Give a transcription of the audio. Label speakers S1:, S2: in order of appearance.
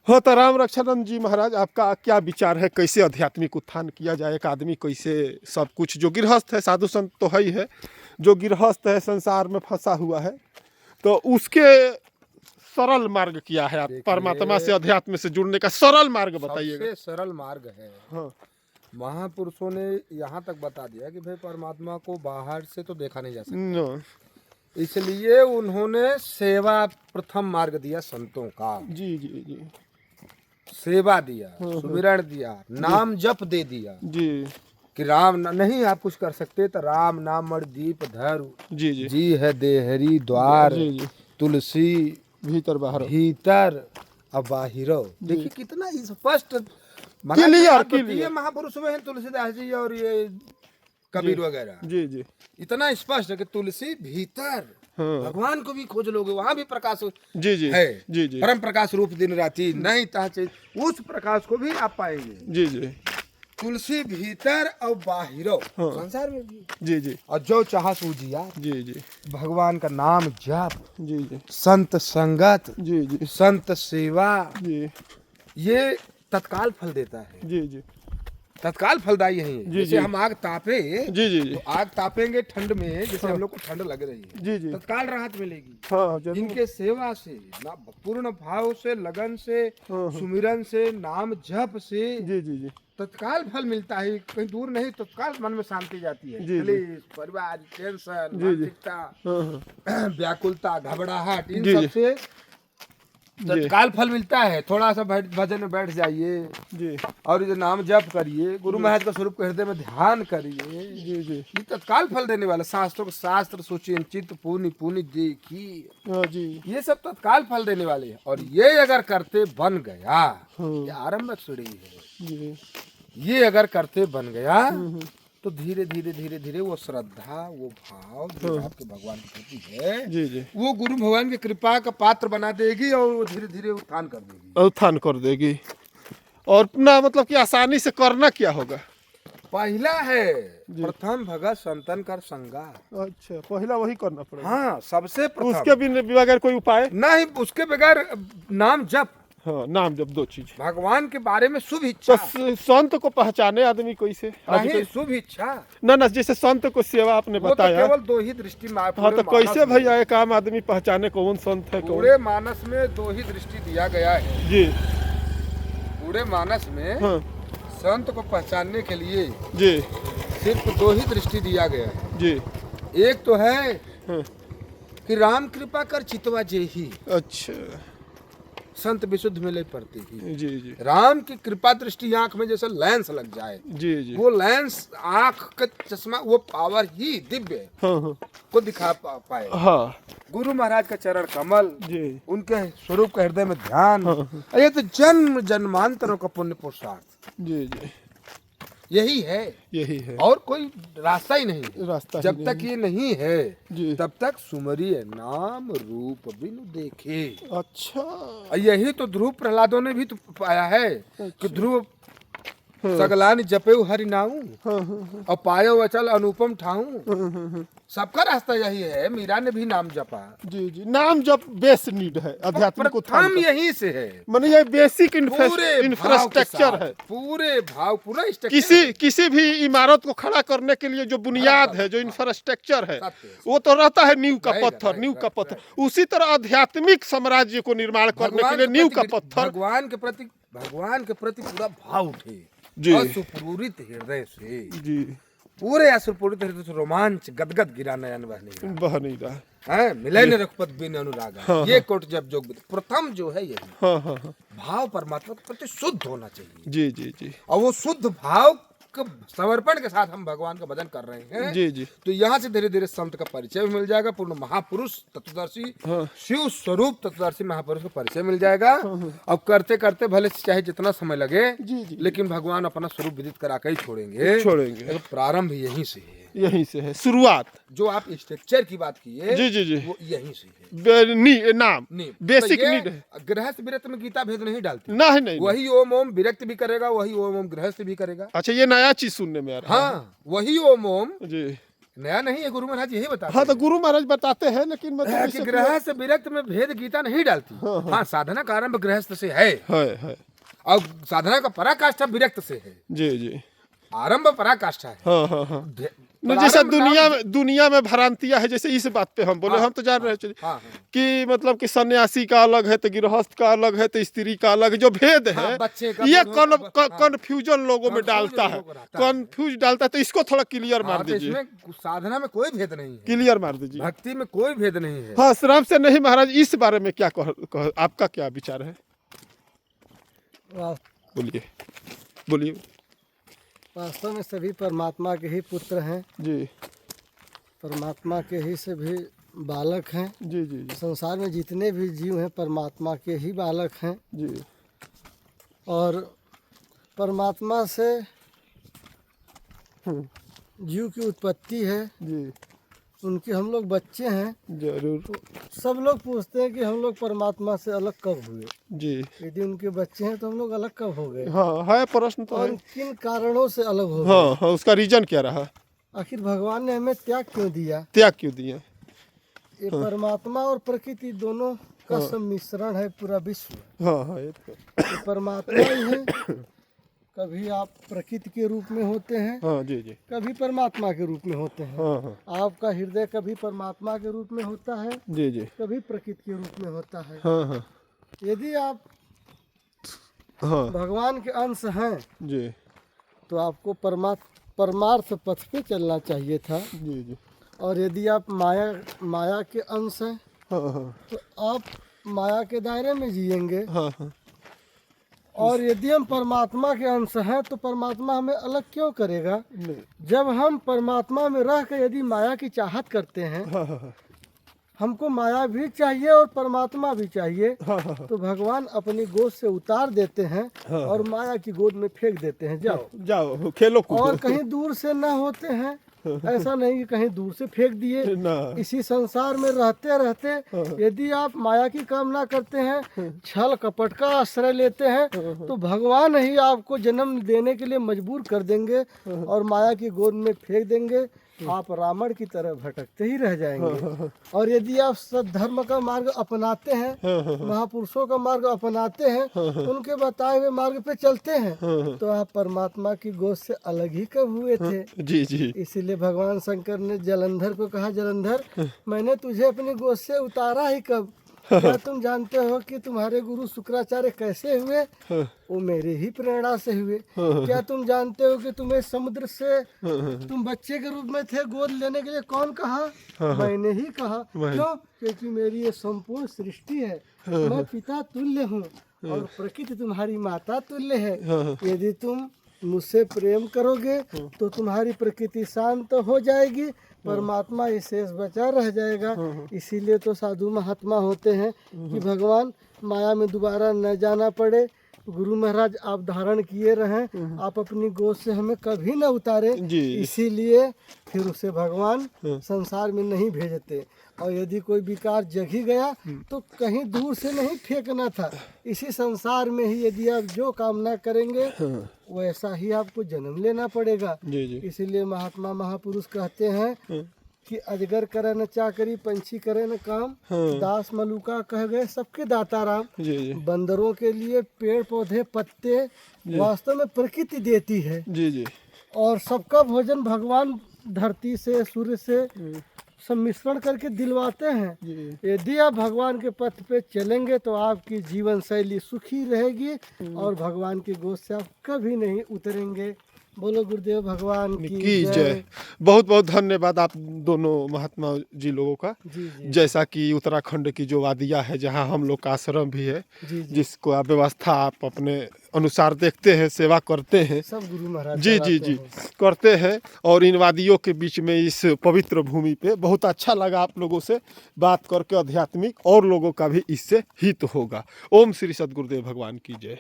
S1: हाँ, तो राम रक्षानंद जी महाराज, आपका क्या विचार है, कैसे आध्यात्मिक उत्थान किया जाए? एक आदमी कैसे सब कुछ, जो गृहस्थ है, साधु संत तो है ही है, जो गृहस्थ है, संसार में फंसा हुआ है, तो उसके सरल मार्ग क्या है? आप परमात्मा से,
S2: देखिए,
S1: अध्यात्म से जुड़ने का सरल मार्ग बताइएगा।
S2: सबसे सरल मार्ग है,
S1: हाँ,
S2: महापुरुषों ने यहाँ तक बता दिया कि भाई परमात्मा को बाहर से तो देखा नहीं जा सकता,
S1: न,
S2: इसलिए उन्होंने सेवा प्रथम मार्ग दिया संतों का।
S1: जी जी जी
S2: सेवा दिया, सुमिरन दिया, नाम जप दे दिया
S1: जी
S2: कि नहीं आप कुछ कर सकते तो राम नाम मण दीप धर,
S1: जी जी
S2: जी है देहरी द्वार,
S1: जी जी,
S2: तुलसी
S1: भीतर बाहर
S2: भीतर अब बाहिरो। देखिए कितना स्पष्ट
S1: क्लियर
S2: महापुरुष में है तुलसीदास जी और ये कबीर वगैरह,
S1: जी जी।
S2: इतना स्पष्ट है कि तुलसी भीतर,
S1: हाँ,
S2: भगवान को भी खोज लोगे वहां भी प्रकाश
S1: जी जी
S2: है,
S1: जी जी
S2: परम प्रकाश रूप दिन राति नहीं ताचे, उस प्रकाश को भी आप पाएंगे।
S1: जी जी
S2: तुलसी भीतर और बाहिरो,
S1: हाँ,
S2: संसार में भी,
S1: जी जी
S2: और जो चाह सूझिया,
S1: जी जी
S2: भगवान का नाम जप,
S1: जी जी
S2: संत संगत,
S1: जी जी
S2: संत सेवा,
S1: जी
S2: ये तत्काल फल देता है,
S1: जी जी
S2: तत्काल फलदायी है। जैसे
S1: जी।
S2: हम आग तापे
S1: जी जी जी
S2: तो आग तापेंगे ठंड में, जैसे हम लोग को ठंड लग रही है,
S1: जी जी
S2: तत्काल राहत मिलेगी।
S1: हाँ, जरूर।
S2: इनके सेवा से, ना पूर्ण भाव से, लगन से,
S1: हाँ,
S2: सुमिरन से, नाम जप से
S1: जी जी जी
S2: तत्काल फल मिलता है, कहीं दूर नहीं, तत्काल मन में शांति जाती है।
S1: जी, जी।
S2: क्लेश, परिवार, टेंशन,
S1: जी, जी।
S2: मानसिकता,
S1: हाँ, हाँ,
S2: व्याकुलता, घबराहट, इन
S1: जी,
S2: सब
S1: जी।
S2: से
S1: जी
S2: तत्काल फल मिलता है। थोड़ा सा भजन में बैठ जाइए
S1: जी
S2: और ये नाम जप करिए, गुरु महाराज का स्वरूप को हृदय में ध्यान करिए,
S1: जी जी
S2: ये तत्काल फल देने वाला। शास्त्रों को शास्त्र सोचिए, चित्त पुनि पुनि देखी,
S1: हाँ जी
S2: ये सब तत्काल फल देने वाले हैं। और ये अगर करते बन गया,
S1: हाँ
S2: ये आरंभक सीढ़ी है,
S1: जी
S2: ये अगर करते बन गया तो धीरे धीरे धीरे धीरे वो श्रद्धा, वो भाव जो आपके भगवान के प्रति है,
S1: जी जी
S2: वो गुरु भगवान की कृपा का पात्र बना देगी और वो धीरे धीरे उत्थान कर देगी।
S1: उत्थान कर देगी। और ना मतलब कि आसानी से करना क्या होगा?
S2: पहला है प्रथम भगत संतन कर संगा।
S1: अच्छा, पहला वही करना पड़ेगा।
S2: हाँ, सबसे प्रथम।
S1: उसके भी बगैर कोई उपाय
S2: नहीं, उसके बगैर नाम जप,
S1: हाँ, नाम जब, दो चीज।
S2: भगवान के बारे में शुभ
S1: तो
S2: इच्छा,
S1: संत को पहचाने आदमी कैसे?
S2: नहीं शुभ इच्छा,
S1: ना ना, जैसे संत को सेवा आपने
S2: वो तो
S1: बताया,
S2: केवल दो ही दृष्टि में।
S1: हाँ,
S2: पूरे
S1: तो
S2: मानस
S1: कैसे
S2: में-
S1: भैया एक आम आदमी पहचाने कौन संत है, कौन?
S2: पूरे मानस में दो ही दृष्टि दिया गया है।
S1: जी
S2: पूरे मानस में
S1: हाँ
S2: संत को पहचानने के लिए
S1: जी
S2: सिर्फ दो ही दृष्टि दिया गया है।
S1: जी
S2: एक तो है
S1: हाँ,
S2: कि राम कृपा कर चितवा जेही,
S1: अच्छा,
S2: संत विशुद्ध मिले पड़ती ही।
S1: जी जी
S2: राम की कृपा दृष्टि आंख में जैसे लेंस लग जाए,
S1: जी जी
S2: वो लेंस, आंख का चश्मा, वो पावर ही दिव्य
S1: हाँ हाँ
S2: को दिखा पाए।
S1: हाँ
S2: गुरु महाराज का चरण कमल,
S1: जी
S2: उनके स्वरूप का हृदय में ध्यान, ये तो जन्म जन्मांतरों का पुण्य पुरुषार्थ,
S1: जी जी
S2: यही है,
S1: यही है
S2: और कोई रास्ता ही नहीं है।
S1: रास्ता।
S2: जब तक ये नहीं है
S1: जी
S2: तब तक सुमरिय नाम रूप बिनु देखे।
S1: अच्छा,
S2: और यही तो ध्रुव प्रहलादों ने भी तो पाया है कि ध्रुव सगलानि जपेऊ हरि नाऊ और पायो अचल अनुपम ठाऊ। सबका रास्ता यही है। मीरा ने भी नाम जपा।
S1: जी जी, नाम जब बेस नीड है आध्यात्मिक उत्थान
S2: प्रथम यहीं से है,
S1: माने ये बेसिक
S2: पूरे
S1: इंफ्रास्ट्रक्चर है।
S2: पूरे भाव, पूरा
S1: किसी भी इमारत को खड़ा करने के लिए जो बुनियाद है, जो इंफ्रास्ट्रक्चर है, वो तो रहता है नींव का पत्थर, नींव का पत्थर। उसी तरह आध्यात्मिक साम्राज्य को निर्माण करने के लिए नींव का पत्थर,
S2: भगवान के प्रति पूरा भाव उठे
S1: जी।
S2: असुपूरित हृदय से,
S1: जी,
S2: पूरे असुपूरित हृदय से रोमांच गदगद गिरा नयन
S1: बह नहीं रहा
S2: है, मिले न रघुपत बिन अनुरागा। ये कोट जब जोग प्रथम जो है यही
S1: हाँ हाँ हाँ
S2: भाव परमात्मा के प्रति शुद्ध होना चाहिए।
S1: जी जी जी
S2: और वो शुद्ध भाव के समर्पण के साथ हम भगवान का भजन कर रहे हैं।
S1: जी जी
S2: तो यहाँ से धीरे धीरे संत का परिचय भी मिल जाएगा, पूर्ण महापुरुष तत्वदर्शी, शिव स्वरूप तत्वदर्शी महापुरुष का परिचय मिल जाएगा। अब करते करते भले चाहे जितना समय लगे,
S1: जी जी
S2: लेकिन भगवान अपना स्वरूप विदित करा के ही छोड़ेंगे।
S1: छोड़ेंगे।
S2: तो प्रारंभ यहीं से है,
S1: यहीं से है शुरुआत।
S2: जो आप स्ट्रक्चर की बात किए,
S1: जी जी जी,
S2: वो यहीं से है।
S1: नाम
S2: नींव।
S1: बेसिक
S2: तो ये
S1: नीड है।
S2: गृहस्थ विरक्त में गीता भेद नहीं डालती।
S1: नहीं नहीं,
S2: वही ओम ओम विरक्त भी करेगा, वही ओम ओम गृहस्थ भी करेगा।
S1: अच्छा, ये नया चीज सुनने में आ रहा
S2: हाँ, वही ओम ओम
S1: है। जी
S2: नया नहीं है, गुरु महाराज यही बताते
S1: हाँ तो गुरु महाराज बताते हैं, लेकिन मतलब
S2: हैं कि
S1: जैसे
S2: गृहस्थ से विरक्त में भेद गीता नहीं डालती। हाँ, साधना का आरंभ गृहस्थ से है
S1: है
S2: और साधना का पराकाष्ठा विरक्त से है।
S1: जी जी
S2: आरंभ पराकाष्ठा है।
S1: हाँ हाँ हाँ
S2: धे-
S1: नहीं, जैसे
S2: प्रारंभ
S1: दुनिया में भ्रांतियां है, जैसे इस बात पे हम बोले,
S2: हाँ,
S1: हम तो जान रहे थे
S2: हाँ, हाँ।
S1: कि मतलब कि सन्यासी का अलग है तो गृहस्थ का अलग है तो स्त्री का अलग है, जो भेद है
S2: हाँ, बच्चे का
S1: ये
S2: बूढ़ों का, हाँ।
S1: कन्फ्यूजन लोगों में
S2: Confusion
S1: डालता है,
S2: लोगों को रहता है।
S1: कंफ्यूज डालता है, तो इसको थोड़ा क्लियर
S2: हाँ,
S1: मार
S2: तो
S1: दीजिए,
S2: इसमें साधना में कोई भेद नहीं है,
S1: क्लियर मार दीजिए।
S2: भक्ति में कोई भेद नहीं है।
S1: हाँ श्राम से नहीं महाराज, इस बारे में क्या आपका क्या विचार है? बोलिए बोलिए।
S3: वास्तव में सभी परमात्मा के ही पुत्र हैं,
S1: जी
S3: परमात्मा के ही सभी बालक हैं।
S1: जी जी जी
S3: संसार में जितने भी जीव हैं परमात्मा के ही बालक हैं,
S1: जी
S3: और परमात्मा से जीव की उत्पत्ति है,
S1: जी
S3: उनके हम लोग बच्चे हैं।
S1: जरूर
S3: सब लोग पूछते हैं कि हम लोग परमात्मा से अलग कब हुए,
S1: जी।
S3: यदि उनके बच्चे हैं तो हम लोग अलग कब हो गए,
S1: हाँ है प्रश्न तो
S3: और
S1: है।
S3: किन कारणों से अलग हो गए,
S1: हाँ हाँ उसका रीजन क्या रहा,
S3: आखिर भगवान ने हमें त्याग क्यों दिया।
S1: त्याग क्यों दिया?
S3: ये परमात्मा और प्रकृति दोनों का सम्मिश्रण है पूरा विश्व।
S1: हाँ हाँ ये तो
S3: ये परमात्मा ही है, कभी आप प्रकृति के रूप में होते हैं,
S1: हाँ जी जी
S3: कभी परमात्मा के रूप में होते हैं।
S1: हाँ हाँ
S3: आपका हृदय कभी परमात्मा के रूप में होता है,
S1: जी जी
S3: कभी प्रकृति के रूप में होता है।
S1: हाँ हाँ
S3: यदि आप
S1: हाँ
S3: भगवान के अंश हैं
S1: जी
S3: तो आपको परमार्थ पथ पे चलना चाहिए था,
S1: जी जी
S3: और यदि आप माया के अंश हैं
S1: हाँ हाँ
S3: तो आप माया के दायरे में जिएंगे,
S1: हाँ हाँ
S3: और यदि हम परमात्मा के अंश हैं तो परमात्मा हमें अलग क्यों करेगा।
S1: नहीं
S3: जब हम परमात्मा में रह कर यदि माया की चाहत करते हैं,
S1: हाँ हाँ हाँ
S3: हमको माया भी चाहिए और परमात्मा भी चाहिए,
S1: हाँ हाँ
S3: तो भगवान अपनी गोद से उतार देते हैं
S1: हाँ।
S3: और माया की गोद में फेंक देते हैं, जाओ।
S1: जाओ खेलो कूदो।
S3: और कहीं दूर से ना होते हैं, ऐसा नहीं कि कहीं दूर से फेंक दिए।
S1: ना
S3: इसी संसार में रहते रहते यदि आप माया की कामना करते हैं, छल कपट का आश्रय लेते हैं, तो भगवान ही आपको जन्म देने के लिए मजबूर कर देंगे और माया की गोद में फेंक देंगे। आप रावण की तरह भटकते ही रह जाएंगे। और यदि आप सद्धर्म का मार्ग अपनाते हैं, महापुरुषों का मार्ग अपनाते हैं, उनके बताए हुए मार्ग पे चलते हैं, तो आप परमात्मा की गोद से अलग ही कब हुए थे।
S1: जी जी
S3: इसीलिए भगवान शंकर ने जलंधर को कहा, जलंधर मैंने तुझे अपनी गोद से उतारा ही कब। क्या तुम जानते हो कि तुम्हारे गुरु शुक्राचार्य कैसे हुए? वो मेरे ही प्रेरणा से हुए। क्या तुम जानते हो कि तुम्हें समुद्र से तुम बच्चे के रूप में थे, गोद लेने के लिए कौन कहा? मैंने ही कहा। क्यों? क्योंकि मेरी ये संपूर्ण सृष्टि है, मैं पिता तुल्य हूँ और प्रकृति तुम्हारी माता तुल्य है। यदि तुम मुझसे प्रेम करोगे तो तुम्हारी प्रकृति शांत हो जाएगी, परमात्मा ही शेष बचा रह जाएगा। इसीलिए तो साधु महात्मा होते हैं कि भगवान माया में दोबारा न जाना पड़े। गुरु महाराज आप धारण किए रहें, आप अपनी गोद से हमें कभी न उतारे, इसीलिए फिर उसे भगवान संसार में नहीं भेजते। और यदि कोई विकार जग ही गया तो कहीं दूर से नहीं फेंकना था, इसी संसार में ही यदि आप जो कामना करेंगे वैसा ही आपको जन्म लेना पड़ेगा।
S1: जी जी
S3: इसीलिए महात्मा महापुरुष कहते हैं कि अजगर करे न चाकरी, पंछी करे न काम, दास मलुका कह गए सबके दाता राम।
S1: जी जी
S3: बंदरों के लिए पेड़ पौधे पत्ते वास्तव में प्रकृति देती है,
S1: जी जी
S3: और सबका भोजन भगवान धरती से सूर्य से सम्मिश्रण करके दिलवाते हैं। यदि आप भगवान के पथ पे चलेंगे तो आपकी जीवन शैली सुखी रहेगी और भगवान की गोद से आप कभी नहीं उतरेंगे। बोलो गुरुदेव भगवान
S1: की जय। बहुत बहुत धन्यवाद आप दोनों महात्मा जी लोगों का।
S3: जी
S1: जैसा कि उत्तराखंड की जो वादियाँ है, जहाँ हम लोग का आश्रम भी है,
S3: जी
S1: जिसको आप व्यवस्था आप अपने अनुसार देखते हैं, सेवा करते हैं।
S3: सब गुरु महाराज
S1: जी जी जी करते हैं। और इन वादियों के बीच में इस पवित्र भूमि पे बहुत अच्छा लगा आप लोगों से बात करके। आध्यात्मिक और लोगों का भी इससे हित होगा। ओम श्री सद्गुरुदेव भगवान की जय।